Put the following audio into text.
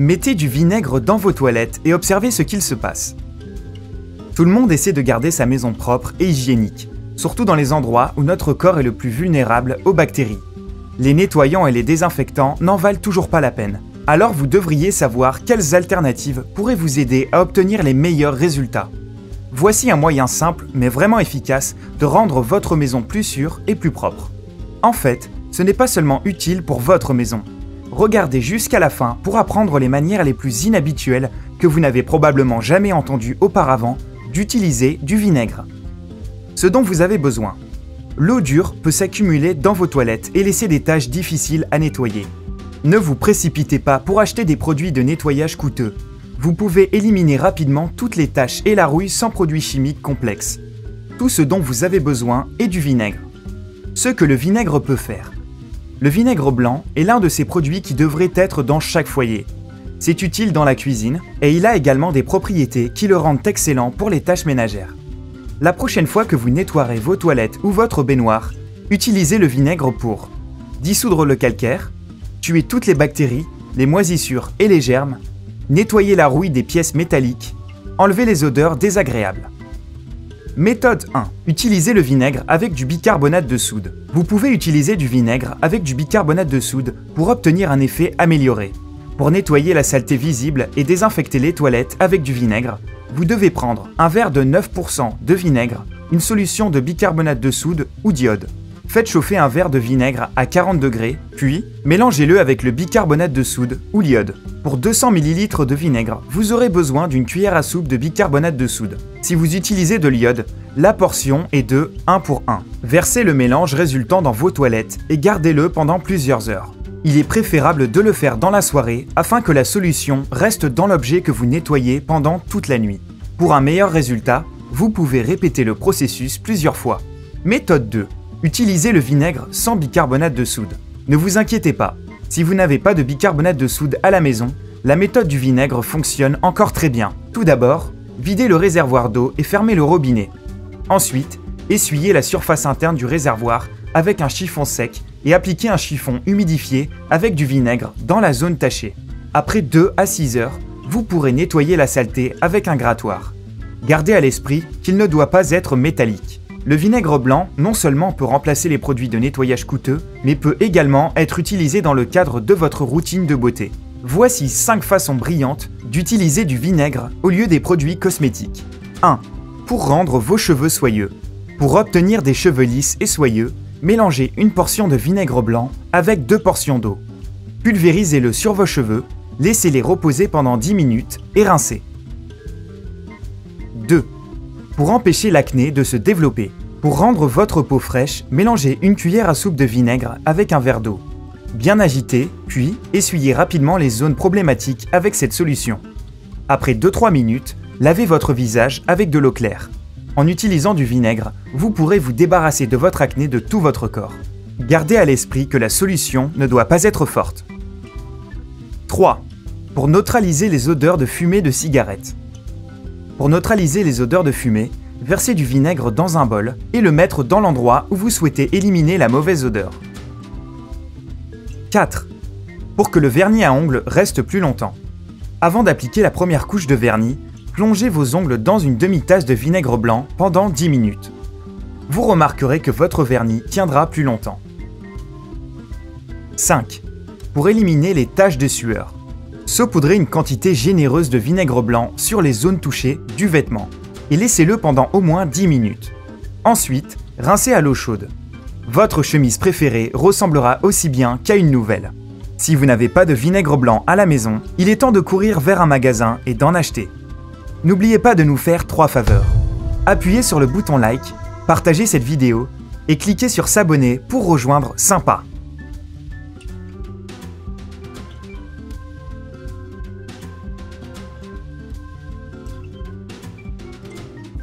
Mettez du vinaigre dans vos toilettes et observez ce qu'il se passe. Tout le monde essaie de garder sa maison propre et hygiénique, surtout dans les endroits où notre corps est le plus vulnérable aux bactéries. Les nettoyants et les désinfectants n'en valent toujours pas la peine. Alors vous devriez savoir quelles alternatives pourraient vous aider à obtenir les meilleurs résultats. Voici un moyen simple mais vraiment efficace de rendre votre maison plus sûre et plus propre. En fait, ce n'est pas seulement utile pour votre maison. Regardez jusqu'à la fin pour apprendre les manières les plus inhabituelles que vous n'avez probablement jamais entendues auparavant d'utiliser du vinaigre. Ce dont vous avez besoin. L'eau dure peut s'accumuler dans vos toilettes et laisser des taches difficiles à nettoyer. Ne vous précipitez pas pour acheter des produits de nettoyage coûteux. Vous pouvez éliminer rapidement toutes les taches et la rouille sans produits chimiques complexes. Tout ce dont vous avez besoin est du vinaigre. Ce que le vinaigre peut faire. Le vinaigre blanc est l'un de ces produits qui devrait être dans chaque foyer. C'est utile dans la cuisine et il a également des propriétés qui le rendent excellent pour les tâches ménagères. La prochaine fois que vous nettoierez vos toilettes ou votre baignoire, utilisez le vinaigre pour dissoudre le calcaire, tuer toutes les bactéries, les moisissures et les germes, nettoyer la rouille des pièces métalliques, enlever les odeurs désagréables. Méthode 1. Utilisez le vinaigre avec du bicarbonate de soude. Vous pouvez utiliser du vinaigre avec du bicarbonate de soude pour obtenir un effet amélioré. Pour nettoyer la saleté visible et désinfecter les toilettes avec du vinaigre, vous devez prendre un verre de 9% de vinaigre, une solution de bicarbonate de soude ou d'iode. Faites chauffer un verre de vinaigre à 40 degrés, puis mélangez-le avec le bicarbonate de soude ou l'iode. Pour 200 ml de vinaigre, vous aurez besoin d'une cuillère à soupe de bicarbonate de soude. Si vous utilisez de l'iode, la portion est de 1 pour 1. Versez le mélange résultant dans vos toilettes et gardez-le pendant plusieurs heures. Il est préférable de le faire dans la soirée afin que la solution reste dans l'objet que vous nettoyez pendant toute la nuit. Pour un meilleur résultat, vous pouvez répéter le processus plusieurs fois. Méthode 2. Utilisez le vinaigre sans bicarbonate de soude. Ne vous inquiétez pas, si vous n'avez pas de bicarbonate de soude à la maison, la méthode du vinaigre fonctionne encore très bien. Tout d'abord, videz le réservoir d'eau et fermez le robinet. Ensuite, essuyez la surface interne du réservoir avec un chiffon sec et appliquez un chiffon humidifié avec du vinaigre dans la zone tachée. Après 2 à 6 heures, vous pourrez nettoyer la saleté avec un grattoir. Gardez à l'esprit qu'il ne doit pas être métallique. Le vinaigre blanc non seulement peut remplacer les produits de nettoyage coûteux, mais peut également être utilisé dans le cadre de votre routine de beauté. Voici 5 façons brillantes d'utiliser du vinaigre au lieu des produits cosmétiques. 1. Pour rendre vos cheveux soyeux. Pour obtenir des cheveux lisses et soyeux, mélangez une portion de vinaigre blanc avec 2 portions d'eau. Pulvérisez-le sur vos cheveux, laissez-les reposer pendant 10 minutes et rincez. 2. Pour empêcher l'acné de se développer. Pour rendre votre peau fraîche, mélangez une cuillère à soupe de vinaigre avec un verre d'eau. Bien agitez, puis essuyez rapidement les zones problématiques avec cette solution. Après 2-3 minutes, lavez votre visage avec de l'eau claire. En utilisant du vinaigre, vous pourrez vous débarrasser de votre acné de tout votre corps. Gardez à l'esprit que la solution ne doit pas être forte. 3. Pour neutraliser les odeurs de fumée de cigarette. Pour neutraliser les odeurs de fumée, versez du vinaigre dans un bol et le mettre dans l'endroit où vous souhaitez éliminer la mauvaise odeur. 4. Pour que le vernis à ongles reste plus longtemps. Avant d'appliquer la première couche de vernis, plongez vos ongles dans une demi-tasse de vinaigre blanc pendant 10 minutes. Vous remarquerez que votre vernis tiendra plus longtemps. 5. Pour éliminer les taches de sueur. Saupoudrez une quantité généreuse de vinaigre blanc sur les zones touchées du vêtement et laissez-le pendant au moins 10 minutes. Ensuite, rincez à l'eau chaude. Votre chemise préférée ressemblera aussi bien qu'à une nouvelle. Si vous n'avez pas de vinaigre blanc à la maison, il est temps de courir vers un magasin et d'en acheter. N'oubliez pas de nous faire 3 faveurs. Appuyez sur le bouton like, partagez cette vidéo et cliquez sur s'abonner pour rejoindre Sympa.